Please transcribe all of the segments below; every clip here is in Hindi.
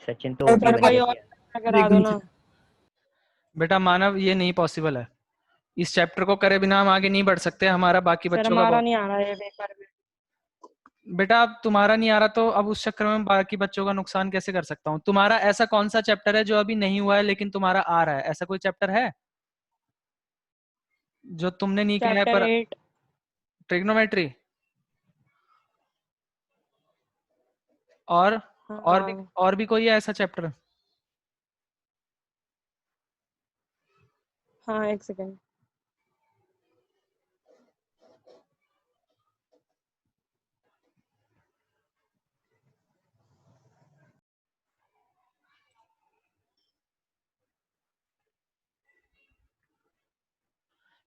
सचिन तो सर, ओपी पर बन कोई गया और भैया। करा दो ना। बेटा मानव, ये नहीं पॉसिबल है। इस चैप्टर को करे बिना हम आगे नहीं बढ़ सकते। हमारा बाकी सर बच्चों का हमारा बहुत। नहीं आ रहा है पेपर में। बेटा अब तुम्हारा नहीं आ रहा तो अब उस चक्कर में बाकी बच्चों का नुकसान कैसे कर सकता हूँ? तुम्हारा ऐसा कौन सा चैप्टर है जो अभी नहीं हुआ है लेकिन तुम्हारा आ रहा है? ऐसा कोई चैप्टर है जो तुमने नहीं किया है चैप्टर पर? 8। ट्रिग्नोमेट्री। और हाँ और भी कोई है ऐसा चैप्टर? हाँ, एक second.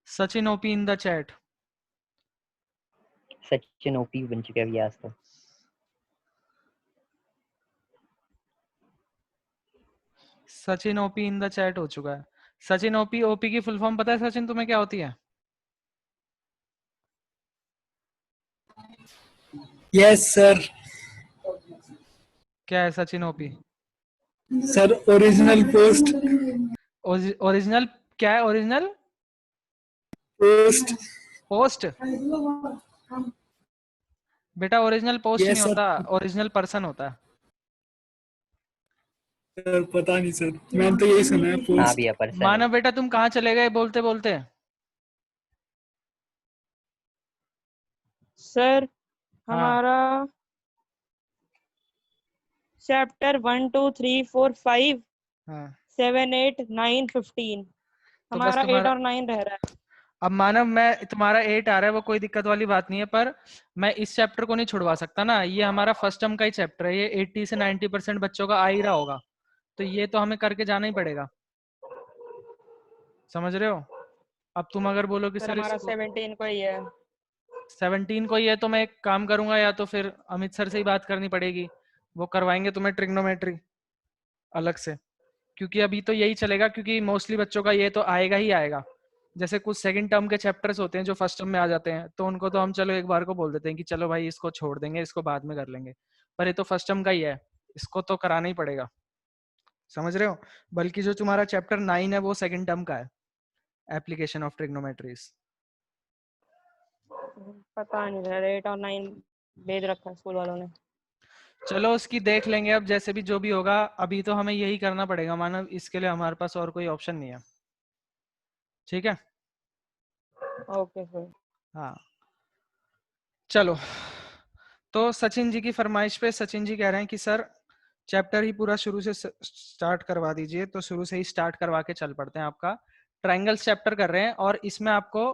Sachin OP in the chat. Sachin OP बन चुका है भैया आज तो। Sachin OP in the chat हो चुका है। सचिन ओपी, ओपी की फुल फॉर्म पता है सचिन तुम्हें क्या होती है? Yes sir. क्या है Sachin OP? Sir original post. Original क्या है? Original post. पोस्ट? बेटा ओरिजिनल पोस्ट यस नहीं सर। होता, ओरिजिनल पर्सन होता है। सर पता नहीं सर, मैंने तो यही सुना है हाँ पोस्ट। भैया पर्सन है। मानव बेटा तुम कहाँ चले गए बोलते बोलते? सर हाँ हमारा चैप्टर 1 2 3 4 5 हाँ। 7 8 9 15 तो बस हमारा 8 तुम्हारा, और 9 रह रहा है। अब मानव मैं तुम्हारा 8 आ रहा है वो कोई दिक्कत वाली बात नहीं है, पर मैं इस चैप्टर को नहीं छुड़वा सकता ना। ये हमारा फर्स्ट टर्म का ही चैप्टर है, ये 80 से 90% बच्चों का आ ही रहा होगा, तो ये तो हमें करके जाना ही पड़ेगा। समझ रहे हो? अब तुम अगर बोलो कि सर सर हमारा इसको 17 को ही है। 17 को ही है, तो मैं एक काम करूंगा, या तो फिर अमित सर से ही बात करनी पड़ेगी, वो करवाएंगे तुम्हें ट्रिग्नोमेट्री अलग से, क्योंकि अभी तो यही चलेगा, क्योंकि मोस्टली बच्चों का ये तो आएगा ही आएगा। जैसे कुछ सेकंड टर्म के चैप्टर्स होते हैं जो फर्स्ट टर्म में आ जाते हैं, तो उनको तो हम चलो एक बार को बोल देते हैं कि चलो भाई इसको छोड़ देंगे, इसको बाद में कर लेंगे, पर ये तो फर्स्ट टर्म का ही है, इसको तो कराना ही पड़ेगा। समझ रहे हो? बल्कि जो तुम्हारा चैप्टर 9 है वो सेकंड टर्म का है, एप्लीकेशन ऑफ ट्रिग्नोमेट्रीज। पता नहीं सर, 8 और 9 भेज रखा है स्कूल वालों ने। चलो उसकी देख लेंगे, अब जैसे भी जो भी होगा, अभी तो हमें यही करना पड़ेगा मानव, इसके लिए हमारे पास और कोई ऑप्शन नहीं है। ठीक है? Okay sir. हाँ चलो, तो सचिन जी की फरमाइश पे सचिन जी कह रहे हैं कि सर चैप्टर ही पूरा शुरू से स्टार्ट करवा दीजिए, तो शुरू से ही स्टार्ट करवा के चल पड़ते हैं। आपका ट्रायंगल्स चैप्टर कर रहे हैं और इसमें आपको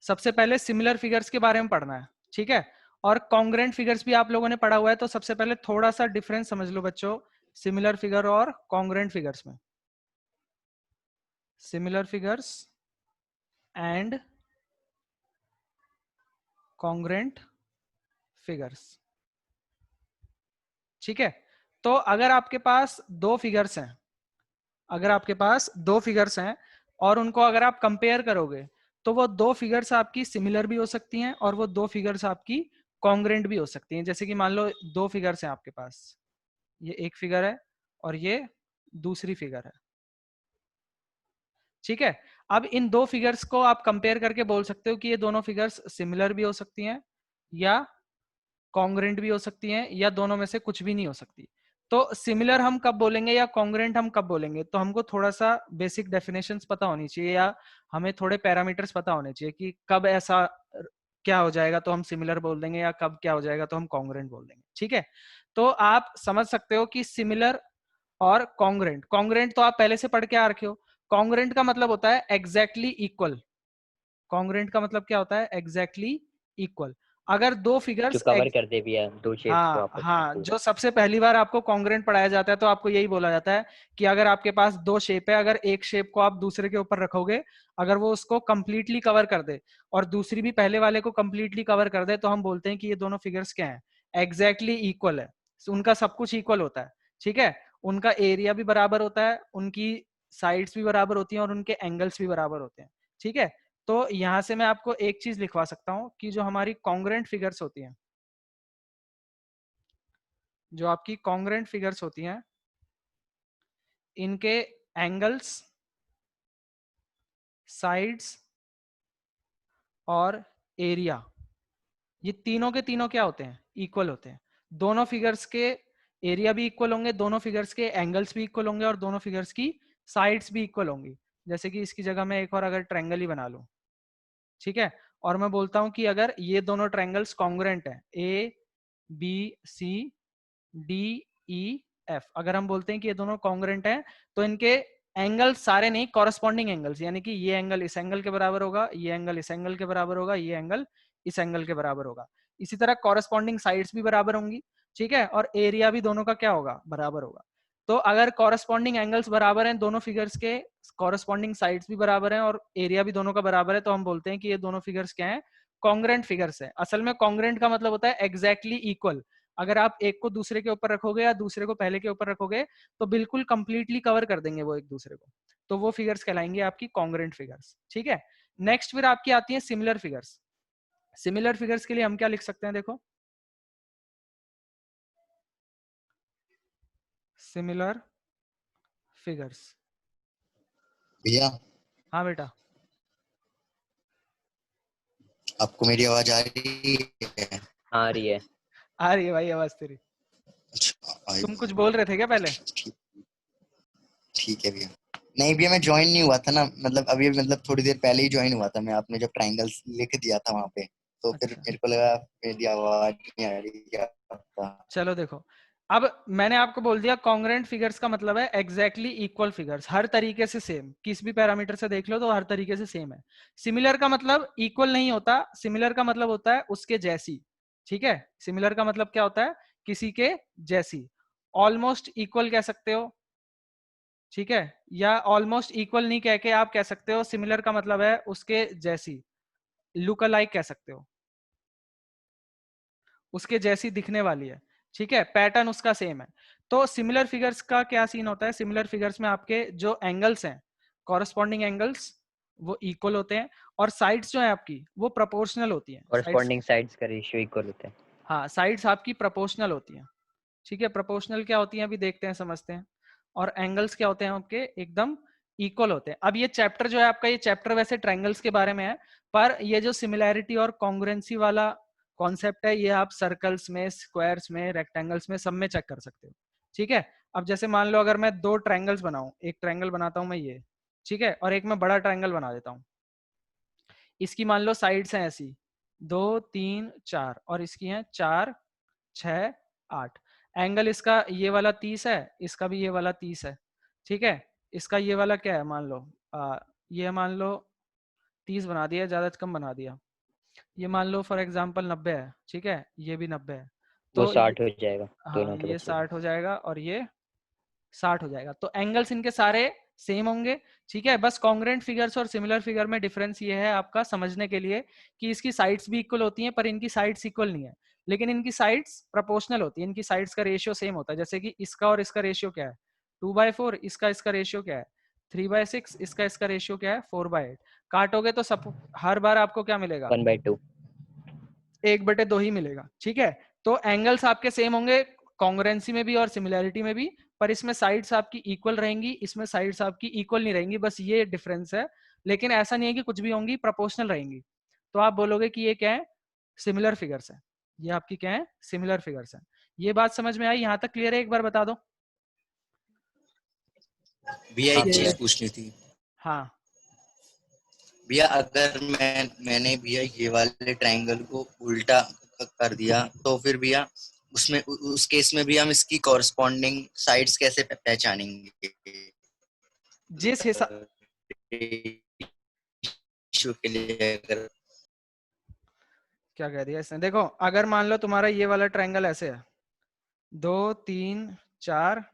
सबसे पहले सिमिलर फिगर्स के बारे में पढ़ना है, ठीक है? और कॉन्ग्रेंट फिगर्स भी आप लोगों ने पढ़ा हुआ है, तो सबसे पहले थोड़ा सा डिफरेंस समझ लो बच्चों, सिमिलर फिगर और कॉन्ग्रेंट फिगर्स में। Similar figures and congruent figures, ठीक है? तो अगर आपके पास दो फिगर्स हैं, अगर आपके पास दो फिगर्स हैं और उनको अगर आप कंपेयर करोगे, तो वो दो फिगर्स आपकी सिमिलर भी हो सकती हैं और वो दो फिगर्स आपकी कॉन्ग्रेंट भी हो सकती हैं। जैसे कि मान लो दो फिगर्स हैं आपके पास, ये एक फिगर है और ये दूसरी फिगर है, ठीक है? अब इन दो फिगर्स को आप कंपेयर करके बोल सकते हो कि ये दोनों फिगर्स सिमिलर भी हो सकती हैं या कॉन्ग्रेंट भी हो सकती हैं, या दोनों में से कुछ भी नहीं हो सकती। तो सिमिलर हम कब बोलेंगे या कॉन्ग्रेंट हम कब बोलेंगे, तो हमको थोड़ा सा बेसिक डेफिनेशंस पता होनी चाहिए, या हमें थोड़े पैरामीटर्स पता होने चाहिए कि कब ऐसा क्या हो जाएगा तो हम सिमिलर बोल देंगे, या कब क्या हो जाएगा तो हम कॉन्ग्रेंट बोल देंगे, ठीक है? तो आप समझ सकते हो कि सिमिलर और कॉन्ग्रेंट, कॉन्ग्रेंट तो आप पहले से पढ़ के आ रखे हो। कॉन्ग्रेंट का मतलब होता है एग्जैक्टली इक्वल। कॉन्ग्रेंट का मतलब क्या होता है? Exactly equal. अगर दो जो फिगर्स कवर कर दे भैया दो शेप्स को हाँ आपस में हाँ, पूरा। जो सबसे पहली बार आपको कॉन्ग्रेंट पढ़ाया जाता है तो आपको यही बोला जाता है कि अगर आपके पास दो शेप है, अगर एक शेप को आप दूसरे के ऊपर रखोगे, अगर वो उसको कंप्लीटली कवर कर दे और दूसरी भी पहले वाले को कंप्लीटली कवर कर दे, तो हम बोलते हैं कि ये दोनों फिगर्स क्या हैं? एग्जैक्टली इक्वल है। उनका सब कुछ इक्वल होता है, ठीक है? उनका एरिया भी बराबर होता है, उनकी साइड्स भी बराबर होती हैं और उनके एंगल्स भी बराबर होते हैं, ठीक है? तो यहां से मैं आपको एक चीज लिखवा सकता हूं कि जो हमारी कॉन्ग्रेंट फिगर्स होती हैं, जो आपकी कॉन्ग्रेंट फिगर्स होती हैं, इनके एंगल्स, साइड्स और एरिया, ये तीनों के तीनों क्या होते हैं? इक्वल होते हैं। दोनों फिगर्स के एरिया भी इक्वल होंगे, दोनों फिगर्स के एंगल्स भी इक्वल होंगे और दोनों फिगर्स की साइड्स भी इक्वल होंगी। जैसे कि इसकी जगह मैं एक और अगर ट्रायंगल ही बना लूं, ठीक है, और मैं बोलता हूं कि अगर ये दोनों ट्रायंगल्स कॉन्ग्रुएंट हैं, A B C D E F, अगर हम बोलते हैं कि ये दोनों कॉन्ग्रुएंट हैं, तो इनके एंगल सारे नहीं, कॉरस्पॉन्डिंग एंगल्स, यानी कि ये एंगल इस एंगल के बराबर होगा, ये एंगल इस एंगल के बराबर होगा, ये एंगल इस एंगल के बराबर होगा। इसी तरह कॉरस्पॉन्डिंग साइड्स भी बराबर होंगी, ठीक है, और एरिया भी दोनों का क्या होगा? बराबर होगा। तो अगर कॉरस्पॉन्डिंग एंगल्स बराबर हैं दोनों फिगर्स के, कॉरस्पॉन्डिंग साइड्स भी बराबर हैं और एरिया भी दोनों का बराबर है, तो हम बोलते हैं कि ये दोनों फिगर्स क्या हैं? कॉन्ग्रुएंट फिगर्स है। असल में कॉन्ग्रुएंट का मतलब होता है एग्जैक्टली इक्वल। अगर आप एक को दूसरे के ऊपर रखोगे या दूसरे को पहले के ऊपर रखोगे तो बिल्कुल कंप्लीटली कवर कर देंगे वो एक दूसरे को, तो वो फिगर्स कहलाएंगे आपकी कॉन्ग्रुएंट फिगर्स, ठीक है। नेक्स्ट फिर आपकी आती है सिमिलर फिगर्स। सिमिलर फिगर्स के लिए हम क्या लिख सकते हैं? देखो, सिमिलर फिगर्स। भैया हाँ बेटा, आपको मेरी आवाज आ रही है? आ रही है। आ रही है भाई आवाज तेरी। अच्छा, तुम कुछ बोल रहे थे क्या पहले? ठीक है भैया। नहीं भैया, मैं ज्वाइन नहीं हुआ था ना, मतलब अभी मतलब थोड़ी देर पहले ही ज्वाइन हुआ था मैं। आपने जब ट्रायंगल्स लिख दिया था वहां पे, तो फिर अच्छा, मेरे को लगा मेरी आवाज नहीं आ रही, क्या पता। चलो देखो, अब मैंने आपको बोल दिया कॉन्ग्रुएंट फिगर्स का मतलब है एग्जैक्टली इक्वल फिगर्स, हर तरीके से सेम, किस भी पैरामीटर से देख लो तो हर तरीके से सेम है। सिमिलर का मतलब इक्वल नहीं होता, सिमिलर का मतलब होता है उसके जैसी, ठीक है। सिमिलर का मतलब क्या होता है? किसी के जैसी। ऑलमोस्ट इक्वल कह सकते हो, ठीक है, या ऑलमोस्ट इक्वल नहीं कह के आप कह सकते हो सिमिलर का मतलब है उसके जैसी, लुक अलाइक कह सकते हो, उसके जैसी दिखने वाली है, ठीक है, पैटर्न उसका सेम है। तो सिमिलर फिगर्स का क्या सीन होता है? सिमिलर फिगर्स में आपके जो एंगल्स हैं, कॉरस्पॉन्डिंग एंगल्स, वो इक्वल होते हैं और साइड्स जो है आपकी वो प्रोपोर्शनल होती हैं। साइड्स, कॉरस्पॉन्डिंग साइड्स का रेशियो इक्वल होता है। हाँ, साइड्स आपकी प्रोपोर्शनल होती हैं, ठीक है। प्रोपोर्शनल क्या होती है अभी देखते हैं, समझते हैं। और एंगल्स क्या होते हैं आपके? एकदम इक्वल होते हैं। अब ये चैप्टर जो है आपका, ये चैप्टर वैसे ट्रायंगल्स के बारे में है, पर ये जो सिमिलैरिटी और कॉन्ग्रुएंसी वाला कॉन्सेप्ट है, ये आप सर्कल्स में, स्क्वायर्स में, रेक्टेंगल्स में, सब में चेक कर सकते हो, ठीक है। अब जैसे मान लो अगर मैं दो ट्रायंगल्स बनाऊं, एक ट्रायंगल बनाता हूं मैं ये, ठीक है, और एक मैं बड़ा ट्रायंगल बना देता हूं। इसकी मान लो साइड्स हैं ऐसी 2 3 4 और इसकी हैं 4 6 8। एंगल इसका ये वाला 30 है, इसका भी ये वाला 30 है, ठीक है। इसका ये वाला क्या है मान लो, ये मान लो 30 बना दिया, ज्यादा कम बना दिया। ये मान लो फॉर एग्जांपल 90 है, ठीक है, ये भी 90 है। वो तो 60 हो जाएगा, हाँ, दोनों के ये बच्चे का। 60 हो जाएगा और ये 60 हो जाएगा। तो एंगल्स इनके सारे सेम होंगे, ठीक है। बस कॉन्ग्रुएंट फिगर्स और सिमिलर फिगर में डिफरेंस ये है आपका समझने के लिए कि इसकी साइड्स भी इक्वल होती हैं, पर इनकी साइड्स इक्वल नहीं है, लेकिन इनकी साइड्स प्रोपोर्शनल होती है। इनकी साइड्स का रेशियो सेम होता है। जैसे कि इसका और इसका रेशियो क्या है? 2/4। इसका रेशियो क्या है? 3/6। इसका रेशियो क्या है? 4/8। काटोगे तो सब हर बार आपको क्या मिलेगा? 1/2। 1/2 ही मिलेगा, ठीक है। तो एंगल्स आपके सेम होंगे कॉन्ग्रुएंसी में भी और सिमिलैरिटी में भी, पर इसमें साइड्स आपकी इक्वल रहेंगी, इसमें साइड्स आपकी इक्वल नहीं रहेंगी, बस ये डिफरेंस है। लेकिन ऐसा नहीं है कि कुछ भी होंगी, प्रोपोर्शनल रहेंगी। तो आप बोलोगे कि ये क्या है? सिमिलर फिगर्स है। ये आपकी क्या है? सिमिलर फिगर्स है। ये बात समझ में आई? यहां तक क्लियर है? एक बार बता दो। भैया हाँ एक भैया। चीज पूछनी थी। हाँ, भैया अगर मैंने भैया ये वाले ट्रायंगल को उल्टा कर दिया, तो फिर भैया उसमें उस केस में भी हम इसकी कॉरस्पॉन्डिंग साइड्स कैसे पहचानेंगे? जिस हिसाब, इशू के लिए अगर क्या कह दिया इसने, देखो अगर मान लो तुम्हारा ये वाला ट्रायंगल ऐसे है, 2 3 4,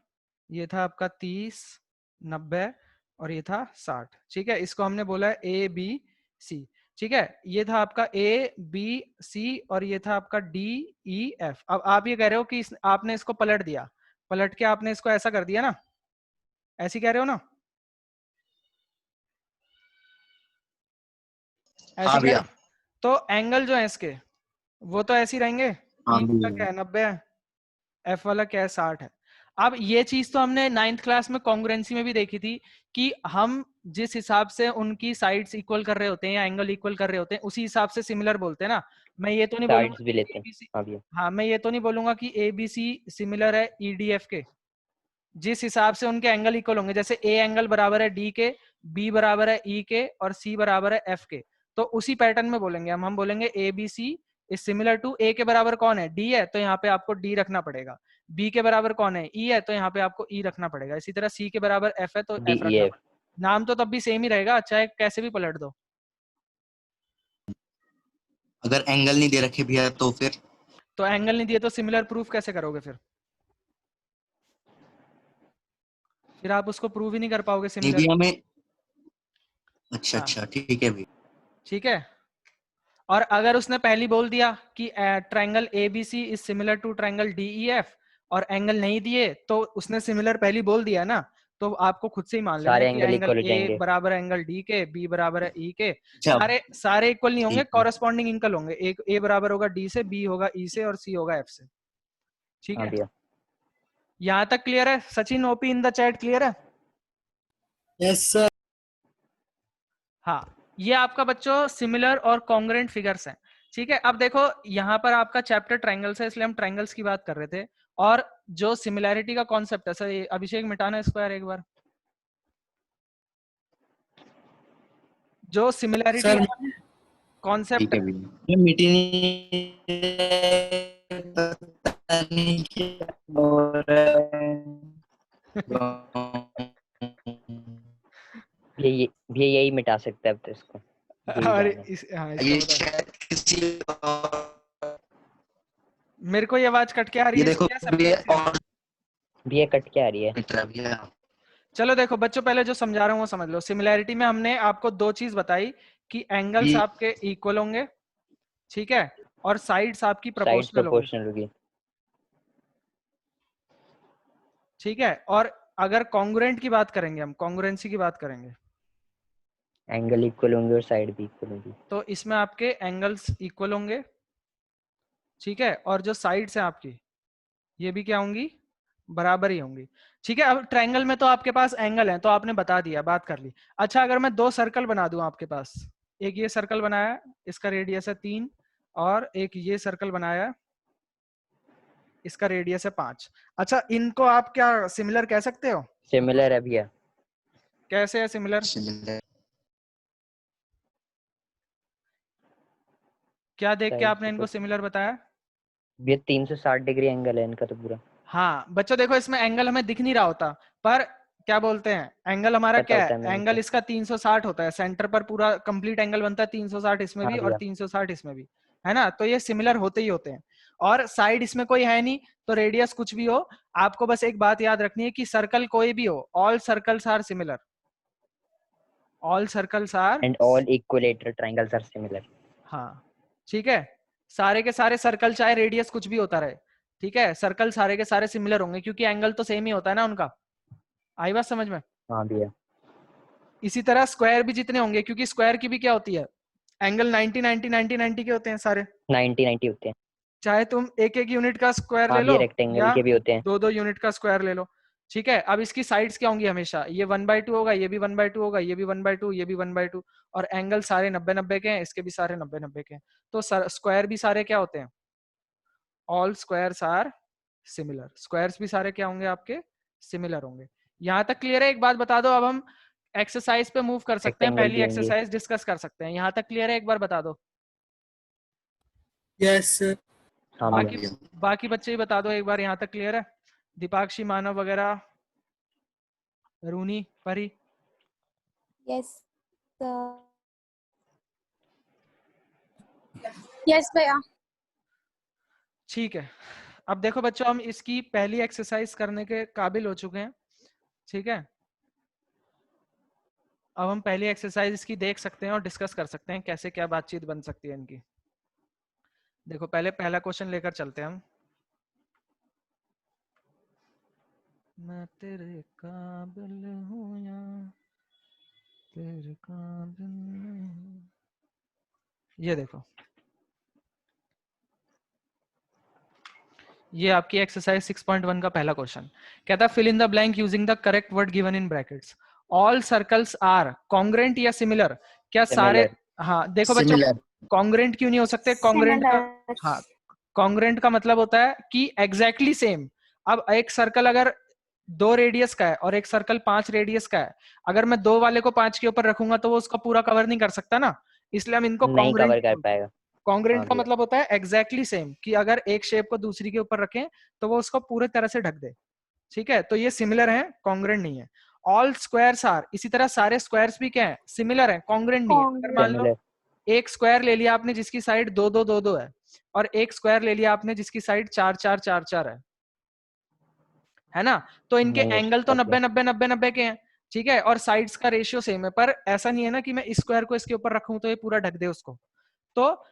ये था आपका 30 90 और ये था 60, ठीक है। इसको हमने बोला है ए बी सी, ठीक है। ये था आपका ए बी सी और ये था आपका डी ई एफ। अब आप ये कह रहे हो कि आपने इसको पलट दिया, पलट के आपने इसको ऐसा कर दिया ना, ऐसी कह रहे हो ना, ऐसी हाँ कह रहे भैया। हो। तो एंगल जो है इसके वो तो ऐसे ही रहेंगे। हाँ ई का भैया। क्या है? 90 है। F वाला क्या है 60 है। अब ये चीज तो हमने 9th क्लास में कॉन्ग्रुएंसी में भी देखी थी कि हम जिस हिसाब से उनकी साइड्स इक्वल कर रहे होते हैं या एंगल इक्वल कर रहे होते हैं उसी हिसाब से सिमिलर बोलते हैं ना। मैं ये तो नहीं बोलूंगा साइड्स भी लेते हैं। ABC, हाँ भैया। हाँ मैं ये तो नहीं बोलूंगा कि ABC सिमिलर है EDF के। जिस हिसाब से उनके एंगल इक्वल होंगे, जैसे A एंगल बराबर है D के, B बराबर है E के और C बराबर है F के, तो उसी पैटर्न में बोलेंगे हम बोलेंगे ABC is similar to A के बराबर कौन है D है, तो यहाँ पे आपको D रखना पड़ेगा। B के बराबर कौन है E है, तो यहाँ पे आपको E रखना पड़ेगा। इसी तरह C के बराबर F है तो F रखना DEF। पड़ेगा। नाम तो तब भी सेम ही रहेगा, चाहे कैसे भी पलट दो। अगर एंगल नहीं दे रखे भैया तो एंगल नहीं दिए तो सिमिलर प्रूफ कैसे करोगे फिर आप उसको प्रूव ही नहीं कर पाओगे नहीं सिमिलर। भैया मैं अच्छा हाँ। अच्छा ठीक है भैया। ठीक है। और अगर उसने पहली बोल दिया कि triangle ABC is similar to triangle DEF और एंगल नहीं दिए, तो उसने सिमिलर पहली बोल दिया ना, तो आपको खुद से ही मान लेना सारे कि एंगल एंगल इक्वल हो A जाएंगे। बराबर है एंगल D के, B बराबर है E के। अच्छा सारे इक्वल नहीं होंगे, ठीक है। कॉरेस्पॉन्डिंग इक्वल होंगे। एक A बराबर होगा D से, B होगा E से और C होगा F से। ठीक हाँ है, भैया। यहाँ तक क्लियर है? Sachin OP in the chat clear है? Yes sir. हाँ, ये आपका बच्चों सिमिलर और कॉन्ग्रुएंट फिगर्स हैं। ठीक है, अब देखो यहाँ पर आपका चैप्टर ट्रायंगल्स है, इसलिए हम ट्रायंगल्स की बात कर रहे थे। और जो सिमिलैरिटी का कॉन्सेप्ट है सर, अभिषेक मिटाना इसको यार एक बार। जो सिमिलैरिटी सर कॉन्सेप्ट ठीक है है, भैया। ये मीटिंग पता नहीं क्या हो रहा है। भैया यही मिटा सकता है अब तो इसको, यही और जाने। हाँ ये इसको बता। शायद किसी और- मेरे को ये आवाज कट के आ रही ये है देखो इसकी या सबकी भैया ऐसी आ रही है? और भैया कट के आ रही है। मीटर भैया। चलो देखो बच्चों, पहले जो समझा रहा हूँ वो समझ लो। सिमिलैरिटी में हमने आपको दो चीज बताई कि एंगल्स ये आपके इक्वल होंगे, ठीक है, और साइड्स आपकी साइड प्रोपोर्शनल होंगी। प्रोपोर्शनल होगी। ठीक है, और अगर कॉन्ग्रुएंट की बात करेंगे, हम कॉन्ग्रुएंसी की बात करेंगे, एंगल इक्वल होंगे और साइड भी इक्वल होगी। तो इसमें आपके एंगल्स इक्वल होंगे। ठीक है, और जो साइड्स हैं आपकी ये भी क्या होंगी, बराबर ही होंगी। ठीक है, अब ट्रायंगल में तो आपके पास एंगल है तो आपने बता दिया, बात कर ली। अच्छा, अगर मैं दो सर्कल बना दूं आपके पास, एक ये सर्कल बनाया, इसका रेडियस है 3, और एक ये सर्कल बनाया, इसका रेडियस है 5। अच्छा, इनको आप क्या सिमिलर कह सकते हो? सिमिलर है भैया। कैसे है सिमिलर? क्या देख के साइड आपने इनको सिमिलर बताया? भैया 360 डिग्री एंगल है इनका तो पूरा। हाँ बच्चों देखो, इसमें एंगल हमें दिख नहीं रहा होता, पर क्या बोलते हैं, एंगल हमारा पता क्या होता है है, मेरे एंगल को। इसका 360 होता है, सेंटर पर पूरा कंप्लीट एंगल बनता है 360 इसमें हाँ भी और भैया। 360 इसमें भी, है ना? तो ये सिमिलर होते ही होते हैं। और साइड इसमें कोई है नहीं, तो रेडियस कुछ भी हो, आपको बस एक बात याद रखनी है कि सर्कल कोई भी हो, all circles are similar, all circles are, and all equilateral triangles are similar. हाँ ठीक है, सारे के सारे सर्कल चाहे रेडियस कुछ भी होता रहे, ठीक है, सर्कल सारे के सारे सिमिलर होंगे क्योंकि एंगल तो सेम ही होता है ना उनका। आई बात समझ में? हाँ भैया। इसी तरह स्क्वायर भी जितने होंगे, क्योंकि स्क्वायर की भी क्या होती है, एंगल 90 90 90 90 के होते हैं सारे, 90 90 होते हैं। चाहे तुम एक एक यूनिट का स्क्वायर ले हाँ लो भैया, रेक्टेंगल या के भी होते हैं। दो दो यूनिट का स्क्वायर ले लो। ठीक है, अब इसकी साइड्स क्या होंगी हमेशा, ये 1/2 होगा, ये भी 1/2 होगा, ये भी 1/2, ये भी 1/2, और एंगल सारे 90 90 के हैं, इसके भी सारे 90 90 के हैं। तो स्क्वायर भी सारे क्या होते हैं, all squares are similar, squares भी सारे क्या होंगे आपके, सिमिलर होंगे। यहां तक क्लियर है? एक बात बता दो, अब हम एक्सरसाइज पे मूव कर सकते हैं, रेक्टेंगल पहली भी होंगे। एक्सरसाइज डिस्कस कर सकते हैं। यहां तक क्लियर है? एक बार बता दो। Yes sir. हाँ हाँ भैया। बाकी भैया। बाकी बच्चे ही बता दो एक बार, यहां तक क्लियर है? दीपाक्षी, मानव वगैरह, रूनी, परी? Yes sir. यस भैया। ठीक है, अब देखो बच्चों, हम इसकी पहली एक्सरसाइज करने के काबिल हो चुके हैं। ठीक है, अब हम पहली एक्सरसाइज इसकी देख सकते हैं और डिस्कस कर सकते हैं कैसे क्या बातचीत बन सकती है इनकी। देखो पहले पहला क्वेश्चन लेकर चलते हैं हम। मैं तेरे काबिल हूं या तेरे काबिल नहीं। ये देखो, ये आपकी एक्सरसाइज 6.1 का पहला क्वेश्चन कहता है fill in the blank using the correct word given in brackets. All circles are congruent या सिमिलर। क्या सारे, Similar. हाँ देखो बच्चों, सिमिलर। कॉन्ग्रेंट क्यों नहीं हो सकते? कॉन्ग्रेंट का, Similar. हाँ कॉन्ग्रेंट का मतलब होता है कि एग्जैक्टली सेम। अब एक सर्कल अगर 2 रेडियस का है और एक सर्कल 5 रेडियस का है, अगर मैं 2 वाले को 5 के ऊपर रखूंगा तो वो उसका पूरा कवर नहीं कर सकता ना, इसलिए हम इनको नहीं कवर कॉन्ग्रेंट। कर पाएगा। कॉन्ग्रेंट हाँ का भैया। मतलब होता है एग्जैक्टली सेम, कि अगर एक शेप को दूसरी के ऊपर रखें तो वो उसको पूरे तरह से ढक दे। ठीक है, तो ये सिमिलर है, कॉन्ग्रेंट नहीं है। ऑल स्क्वायर्स आर, इसी तरह सारे स्क्वायर्स भी क्या है? सिमिलर है, कॉन्ग्रेंट नहीं है। अगर मान लो Similar. एक स्क्वायर ले लिया आपने जिसकी साइड 2 2 2 2 है, और एक स्क्वायर ले लिया आपने जिसकी साइड 4 4 4 4 है ना, तो इनके नहीं हो एंगल तो सकता 90 भैया। 90 90 90 के हैं। ठीक है, और साइड्स का रेशियो सेम है, पर ऐसा नहीं है ना कि मैं इस स्क्वायर को इसके ऊपर रखूं तो ये पूरा ढक दे उसको। तो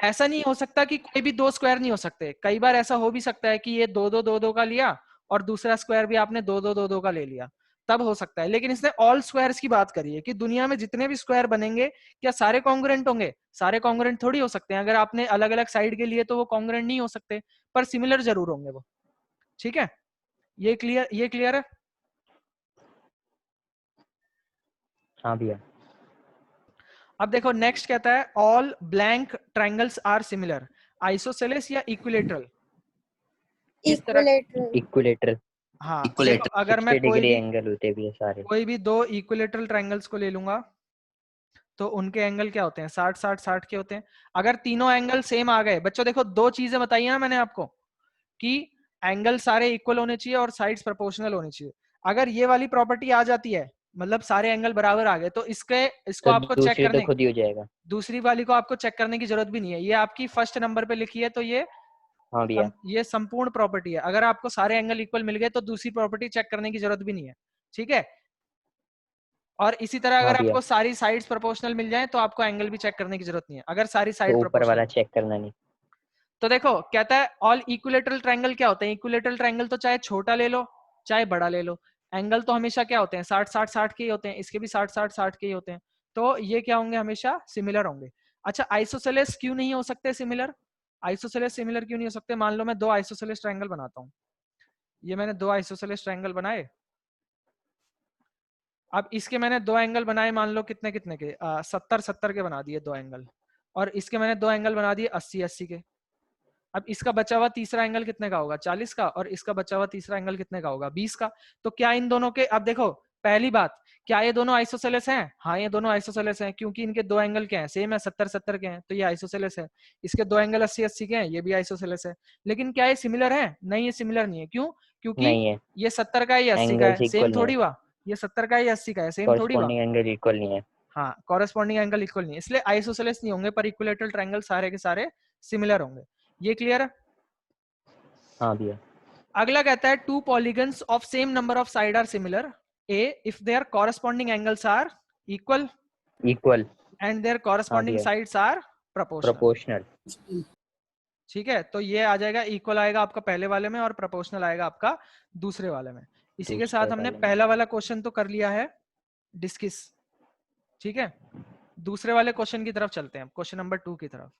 ऐसा नहीं हो सकता कि कोई भी 2 स्क्वायर नहीं हो सकते। कई बार ऐसा हो भी सकता है कि ये 2 2 2 2 का लिया और दूसरा स्क्वायर भी आपने 2 2 2 2 का ले लिया, तब हो सकता है। लेकिन इसने ऑल स्क्वायर्स की बात करी है कि दुनिया में जितने भी स्क्वायर बनेंगे क्या सारे कॉन्ग्रुएंट होंगे? सारे कॉन्ग्रुएंट थोड़ी हो सकते हैं। अगर आपने अलग अलग साइड के लिए तो वो कॉन्ग्रुएंट नहीं हो सकते, पर सिमिलर जरूर होंगे वो। ठीक है, ये क्लियर है? हाँ भैया। अब देखो नेक्स्ट कहता है all blank triangles are similar, isosceles या इक्विलेटरल? किस तरह? Equilateral. इक्विलेटरल। हाँ देखो, इक्वलेटर। अगर 60 मैं डिग्री एंगल होते भी है सारे। कोई भी 2 इक्विलेटरल ट्रायंगल्स को ले लूंगा तो उनके एंगल क्या होते हैं? 60 60 60 के होते हैं। अगर तीनों एंगल सेम आ गए, बच्चों देखो 2 चीजें बताई ना मैंने आपको, कि एंगल सारे इक्वल होने चाहिए और साइड्स प्रोपोर्शनल होनी चाहिए। अगर ये वाली प्रॉपर्टी आ जाती है, मतलब सारे एंगल बराबर आ गए, तो इसको तो आपको चेक दूसरी तो करने, खुद ही हो जाएगा। दूसरी वाली को आपको चेक करने की जरूरत भी नहीं है, ये आपकी फर्स्ट नंबर पे लिखी है, तो हाँ भैया। ये संपूर्ण प्रॉपर्टी है। अगर आपको सारे एंगल इक्वल मिल गए तो दूसरी प्रॉपर्टी चेक करने की जरूरत भी नहीं है। ठीक है, और इसी तरह हाँ अगर भैया। आपको सारी साइड्स प्रोपोर्शनल मिल जाए तो आपको एंगल भी चेक करने की जरूरत नहीं है, अगर सारी साइड तो ऊपर प्रोपोर्शनल वाला हो। चेक करना नहीं। तो देखो कहता है ऑल इक्विलेटरल ट्रायंगल क्या होते हैं? इक्विलेटरल ट्रायंगल तो चाहे छोटा ले लो चाहे बड़ा ले लो, एंगल तो हमेशा क्या होते हैं? 60 60 60 के ही होते हैं, इसके भी 60 60 60 के ही होते हैं। तो ये क्या होंगे? हमेशा सिमिलर होंगे। अच्छा, आइसोसेलेस क्यों नहीं हो सकते सिमिलर? आइसोसेलेस सिमिलर क्यों नहीं हो सकते? मान लो मैं 2 आइसोसेलेस ट्रायंगल बनाता हूँ, ये मैंने 2 आइसोसेलेस ट्रायंगल बनाए। अब इसके मैंने 2 एंगल बनाए, मान लो कितने कितने के, 70 70 के बना दिए 2 एंगल, और इसके मैंने 2 एंगल बना दिए 80 80 के। अब इसका बचा हुआ तीसरा एंगल कितने का होगा? 40 का, और इसका बचा हुआ तीसरा एंगल कितने का होगा? 20 का। तो क्या इन दोनों के, अब देखो पहली बात, क्या ये दोनों आइसोसेलेस हैं? हाँ ये दोनों आइसोसेलेस हैं, क्योंकि इनके 2 एंगल क्या है? सेम है, 70 70 के हैं, तो ये आइसोसेलेस है। इसके 2 एंगल 80 80 के हैं, ये भी आइसोसेलेस है। लेकिन क्या ये सिमिलर है? नहीं, ये सिमिलर नहीं है। क्यों? क्योंकि नहीं है, ये 70 का है, ये 80 का एंगल्स है, सेम इक्वल नहीं थोड़ी है। हुआ। ये 70 का है, ये 80 का है, सेम थोड़ी हुआ। कॉरेस्पॉन्डिंग एंगल इक्वल नहीं है। हाँ, कॉरेस्पॉन्डिंग एंगल इक्वल नहीं है, इसलिए आइसोसेलेस नहीं होंगे, पर इक्विलेटरल ट्रायंगल सारे के सारे सिमिलर होंगे। ये क्लियर है? हाँ भैया। अगला कहता है two polygons of same number of side are similar a if their corresponding angles are equal equal. And their हाँ कॉरेस्पॉन्डिंग भैया। Sides are proportional. प्रोपोर्शनल। ठीक है, तो ये आ जाएगा, इक्वल आएगा आपका पहले वाले में और प्रोपोर्शनल आएगा आपका दूसरे वाले में। इसी के दूसरे साथ हमने वाले में। पहला वाला क्वेश्चन तो कर लिया है डिस्कस। ठीक है, दूसरे वाले क्वेश्चन की तरफ चलते हैं, क्वेश्चन नंबर 2 की तरफ।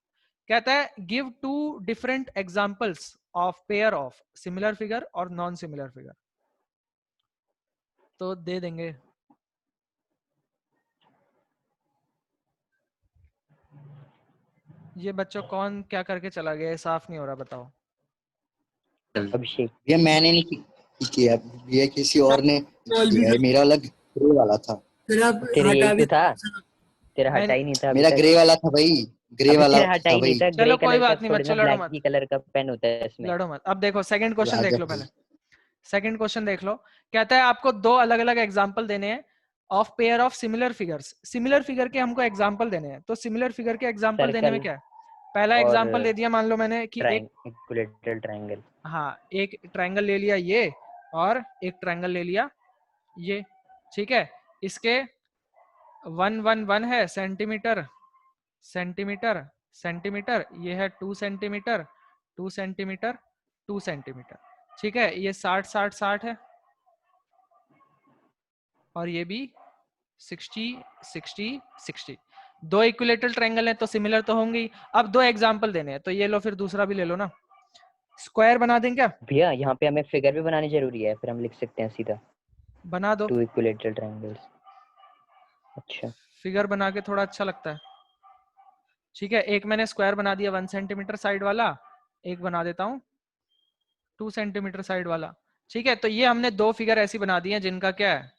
कहता है give 2 different examples of pair of similar figure और नॉन सिमिलर फिगर। तो दे देंगे। ये बच्चों कौन क्या करके चला गया है? साफ नहीं हो रहा, बताओ। अभिषेक। भैया मैंने नहीं किया भैया, किसी और ने किया है। मेरा अलग ग्रे वाला था। तेरा तेरा हटा यही भी तो था, तेरा मैं हटा ही नहीं था अभी मेरा तक। ग्रे वाला था भाई, ग्रे अभी वाला तेरा हटा था ही नहीं भाई। था। चलो ग्रे कोई कलर का बात नहीं थोड़ी बच्चों, ना, लड़ो ब्लैक मत, ही कलर का पेन होता है इसमें। लड़ो मत। अब देखो सेकंड क्वेश्चन देख राजा लो पहले। सेकंड क्वेश्चन देख लो। कहता है आपको 2 अलग अलग एग्जांपल देने हैं of pair of similar figures. Similar figure के हमको एग्जांपल देने हैं, तो सिमिलर फिगर के एग्जांपल देने में सर्कल क्या है? पहला और एग्जांपल दे दिया, मान लो मैंने कि एक, इक्विलेटरल ट्रायंगल। हाँ एक ट्रायंगल ले लिया ये, और एक ट्रायंगल ले लिया ये। ठीक है, इसके 1 1 1 है सेंटीमीटर सेंटीमीटर सेंटीमीटर, ये है 2 सेंटीमीटर 2 सेंटीमीटर 2 सेंटीमीटर। ठीक है, ये 60 60 60 है, और ये भी 60 60 60। 2 इक्विलेटरल ट्रायंगल है तो सिमिलर तो होंगे ही। अब 2 एग्जांपल देने हैं, तो ये लो फिर दूसरा भी ले लो ना। स्क्वायर बना दें क्या? भैया यहाँ पे हमें फिगर भी बनानी जरूरी है, फिर हम लिख सकते हैं सीधा बना दो, 2 इक्विलेटरल ट्रायंगल्स। अच्छा फिगर बना के थोड़ा अच्छा लगता है। ठीक है, एक मैंने स्क्वायर बना दिया 1 सेंटीमीटर साइड वाला, एक बना देता हूँ 2 सेंटीमीटर साइड वाला। ठीक है, तो ये हमने दो फिगर ऐसी बना दी हैं जिनका क्या है,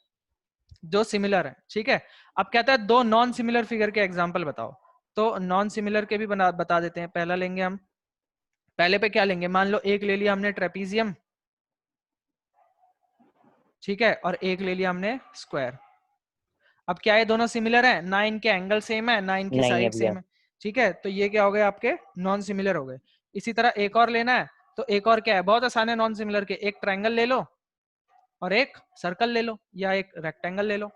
जो सिमिलर है। ठीक है, अब कहता है दो नॉन सिमिलर फिगर के एग्जांपल बताओ। तो नॉन सिमिलर के भी बता देते हैं। पहला लेंगे हम, पहले पे क्या लेंगे, मान लो एक ले लिया हमने ट्रेपीजियम, ठीक है, और एक ले लिया हमने स्क्वायर। अब क्या है, दोनों सिमिलर है ना, इनके एंगल सेम है ना इनकी नहीं है साइड भैया। सेम है। ठीक है, तो ये क्या हो गए आपके नॉन सिमिलर हो गए। इसी तरह एक और लेना है, तो एक और क्या है, बहुत आसान है नॉन सिमिलर के, एक ट्रायंगल ले लो और एक सर्कल ले लो या एक रेक्टेंगल ले लो।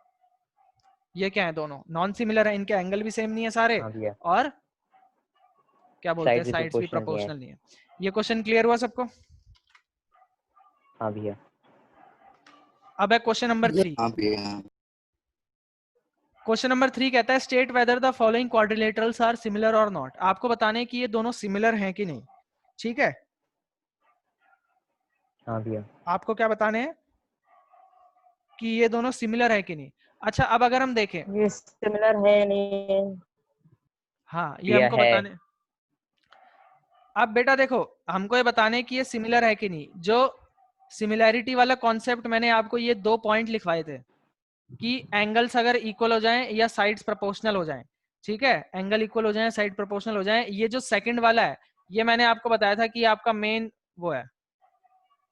ये क्या है, दोनों नॉन सिमिलर है, इनके एंगल भी सेम नहीं है सारे, हाँ भैया, और क्या बोलते हैं, साइड भी साइड्स भी प्रोपोर्शनल नहीं है। प्रोपोर्शनल नहीं है। ये क्वेश्चन क्लियर हुआ सबको? हाँ भैया। अब है क्वेश्चन नंबर 3। हाँ भैया। क्वेश्चन नंबर 3 कहता है state whether the following quadrilaterals are similar और नॉट। आपको बताने हैं कि ये दोनों सिमिलर हैं कि नहीं। ठीक है, हाँ भैया। आपको क्या बताने हैं कि ये दोनों सिमिलर है कि नहीं। अच्छा, अब अगर हम देखें, ये सिमिलर है नहीं? हाँ ये भैया हमको है। बताने, अब बेटा देखो हमको ये बताने कि ये सिमिलर है कि नहीं। जो सिमिलैरिटी वाला कॉन्सेप्ट मैंने आपको ये 2 पॉइंट लिखवाए थे कि एंगल्स अगर इक्वल हो जाएं या साइड्स प्रोपोर्शनल हो जाएं। ठीक है, एंगल इक्वल हो जाएं, साइड प्रोपोर्शनल हो जाएं। ये जो सेकंड वाला है, ये मैंने आपको बताया था कि आपका मेन वो है,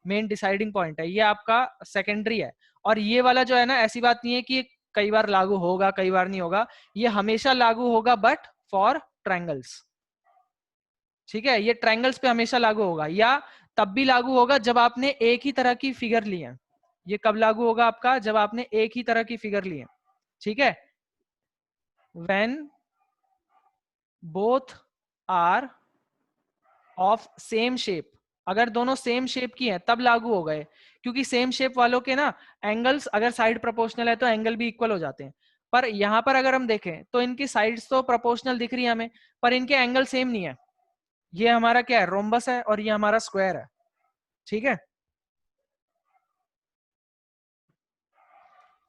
मेन डिसाइडिंग पॉइंट है, ये आपका सेकेंडरी है। और ये वाला जो है ना, ऐसी बात नहीं है कि कई बार लागू होगा कई बार नहीं होगा, ये हमेशा लागू होगा बट फॉर ट्रायंगल्स। ठीक है, ये ट्रायंगल्स पे हमेशा लागू होगा, या तब भी लागू होगा जब आपने एक ही तरह की फिगर ली है। ये कब लागू होगा आपका, जब आपने एक ही तरह की फिगर ली है। ठीक है, when both are of same shape, अगर दोनों सेम शेप की हैं तब लागू हो गए, क्योंकि सेम शेप वालों के ना एंगल्स अगर साइड प्रोपोर्शनल है तो एंगल भी इक्वल हो जाते हैं। पर यहां पर अगर हम देखें तो इनकी साइड्स तो प्रोपोर्शनल दिख रही है हमें, पर इनके एंगल सेम नहीं है। ये हमारा क्या है, रोम्बस है, और ये हमारा स्क्वायर है। ठीक है,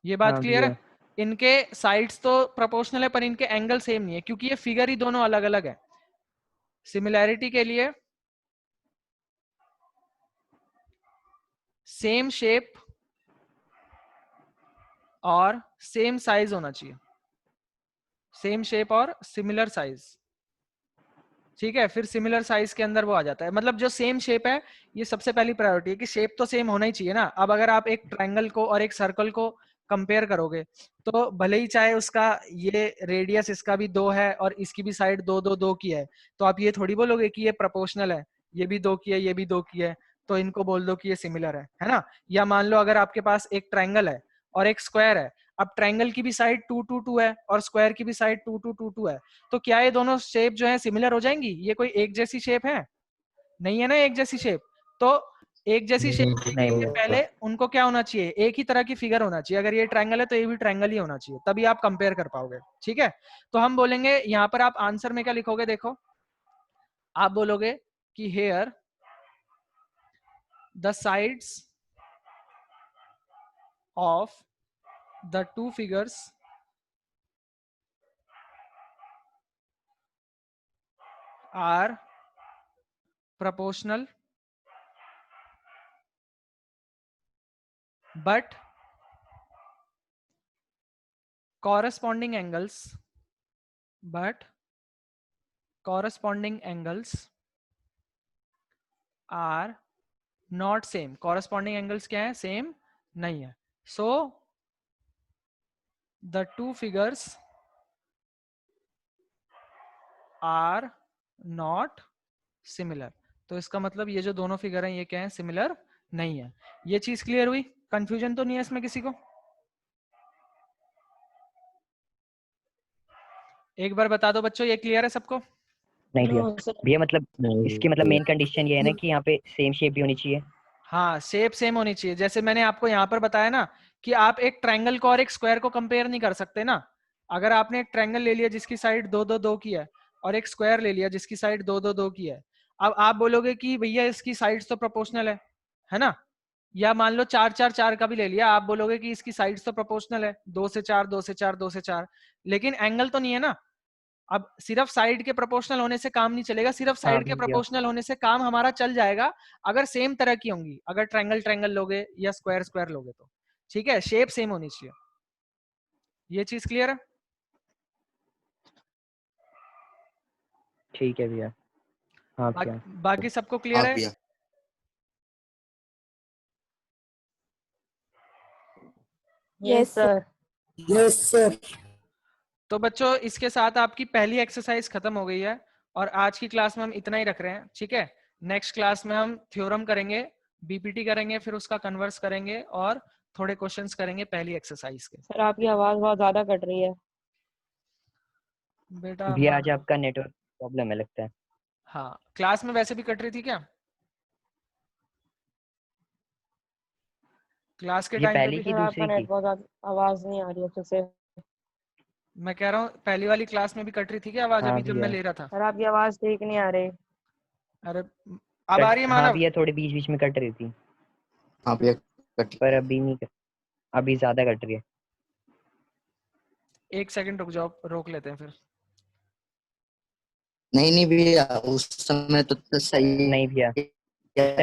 ये बात हाँ क्लियर है। भैया। इनके साइड्स तो प्रोपोर्शनल है पर इनके एंगल सेम नहीं है, क्योंकि ये फिगर ही दोनों अलग अलग है। सिमिलैरिटी के लिए सेम शेप और सेम साइज होना चाहिए, सेम शेप और सिमिलर साइज। ठीक है, फिर सिमिलर साइज के अंदर वो आ जाता है, मतलब जो सेम शेप है, ये सबसे पहली प्रायोरिटी है कि शेप तो सेम होना ही चाहिए ना। अब अगर आप एक ट्रायंगल को और एक सर्कल को कंपेयर करोगे, तो भले ही चाहे उसका ये रेडियस इसका भी 2 है और इसकी भी साइड 2 की है, तो आप ये थोड़ी बोलोगे कि ये प्रोपोर्शनल है, ये भी 2 की है ये भी 2 की है, तो इनको बोल दो कि ये सिमिलर है ना। या मान लो अगर आपके पास एक ट्रायंगल है और एक स्क्वायर है, अब ट्रायंगल की भी साइड 2 है और स्क्वायर की भी साइड 2 है, तो क्या ये दोनों शेप जो है सिमिलर हो जाएंगी? ये कोई एक जैसी शेप है? नहीं है ना एक जैसी शेप। तो एक जैसी शेप के नहीं लिए भैया। पहले उनको क्या होना चाहिए, एक ही तरह की फिगर होना चाहिए। अगर ये ट्रायंगल है तो ये भी ट्रायंगल ही होना चाहिए, तभी आप कंपेयर कर पाओगे। ठीक है, तो हम बोलेंगे यहाँ पर, आप आंसर में क्या लिखोगे, देखो आप बोलोगे कि here the sides of the two figures are proportional but corresponding angles are not same। corresponding angles क्या है, सेम नहीं है। so the two figures are not similar। तो इसका मतलब ये जो दोनों फिगर हैं ये क्या है, सिमिलर नहीं है। ये चीज क्लियर हुई? कंफ्यूजन तो नहीं है इसमें किसी को? एक बार बता दो बच्चों, ये क्लियर है सबको? नहीं भैया। No sir. भैया मतलब इसकी मतलब मेन कंडीशन ये है ना कि यहाँ पे सेम शेप भी होनी चाहिए। हाँ, शेप सेम होनी चाहिए। जैसे मैंने आपको यहाँ पर बताया ना कि आप एक ट्रायंगल को और एक स्क्वायर को कंपेयर नहीं कर सकते ना। अगर आपने एक ट्रायंगल ले लिया जिसकी साइड 2 की है और एक स्क्वायर ले लिया जिसकी साइड 2 की है, अब आप बोलोगे कि भैया इसकी साइड्स तो प्रोपोर्शनल है ना, या मान लो 4 4 4 का भी ले लिया, आप बोलोगे कि इसकी साइड्स तो प्रोपोर्शनल है, 2 से 4 2 से 4 2 से 4, लेकिन एंगल तो नहीं है ना। अब सिर्फ साइड के प्रोपोर्शनल होने से काम नहीं चलेगा, सिर्फ हाँ साइड के भैया, प्रोपोर्शनल होने से काम हमारा चल जाएगा अगर सेम तरह की होंगी, अगर ट्रायंगल ट्रायंगल लोगे या स्क्वायर स्क्वायर लोगे तो, ठीक है, शेप सेम होनी चाहिए। ये चीज क्लियर है? ठीक है भैया। हाँ भैया, बाकी सबको क्लियर हाँ है? भैया। Yes, sir. Sir. Yes sir. तो बच्चों इसके साथ आपकी पहली एक्सरसाइज खत्म हो गई है और आज की क्लास में हम इतना ही रख रहे हैं, ठीक है। नेक्स्ट क्लास में हम थ्योरम करेंगे, बीपीटी करेंगे, फिर उसका कन्वर्स करेंगे और थोड़े क्वेश्चंस करेंगे पहली एक्सरसाइज के। सर आपकी आवाज बहुत ज्यादा कट रही है। बेटा भैया आज आपका नेटवर्क प्रॉब्लम है लगता है। हाँ, क्लास में वैसे भी कट रही थी क्या? क्लास के ये टाइम पे पहली भी? की सर आपका दूसरी की? नेटवर्क आवाज नहीं आ रही अच्छे से। मैं कह रहा हूँ पहली वाली क्लास में भी कट रही थी क्या आवाज, हाँ अभी जब मैं भैया। ले रहा था? सर आपकी आवाज ठीक नहीं आ रही। अरे अब आ रही है हाँ मानव? भैया, थोड़ी बीच बीच में कट रही थी, हाँ भैया कट। पर अभी नहीं कट, अभी ज्यादा कट रही है। एक सेकंड रुक जाओ, रोक लेते हैं फिर। नहीं भैया उस समय तो सही नहीं भैया, आ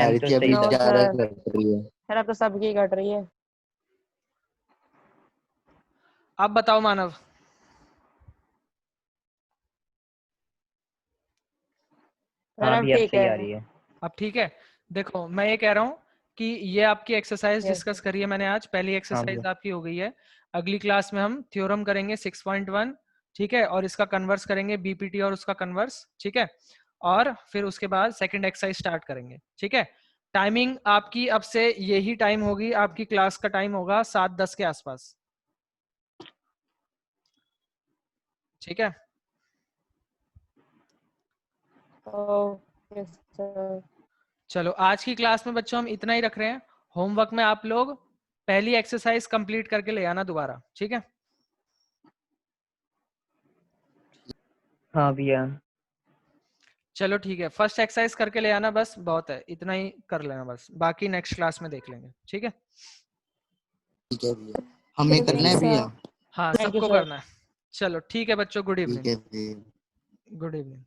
रही तो थी, अभी सही नो था। ज्यादा सर। कट रही है। सर अब तो सबकी कट रही है। अब बताओ मानव। सर हाँ अब भैया, अब ठीक सही है। आ रही है। अब ठीक है। देखो मैं ये कह रहा हूँ कि ये आपकी एक्सरसाइज Yes, डिस्कस sir. करी है मैंने आज, पहली हाँ एक्सरसाइज भैया। आपकी हो गई है। अगली क्लास में हम थ्योरम करेंगे 6.1, ठीक है, और इसका कन्वर्स करेंगे बीपीटी और उसका कन्वर्स, ठीक है, और फिर उसके बाद सेकंड एक्सरसाइज स्टार्ट करेंगे, ठीक है। टाइमिंग आपकी अब से यही टाइम होगी, आपकी क्लास का टाइम होगा 7:10 के आसपास, ठीक है। Okay sir. चलो आज की क्लास में बच्चों हम इतना ही रख रहे हैं। होमवर्क में आप लोग पहली एक्सरसाइज कंप्लीट करके ले आना दोबारा, ठीक है। हाँ भैया। चलो ठीक है, फर्स्ट एक्सरसाइज करके ले आना, बस बहुत है, इतना ही कर लेना बस, बाकी नेक्स्ट क्लास में देख लेंगे, ठीक है। ठीक है भैया, हमें ठीक करना है है, भैया? हाँ Thank you, सबको sir. करना है। चलो ठीक है बच्चों, गुड ठीक इवनिंग। है भैया। Good evening.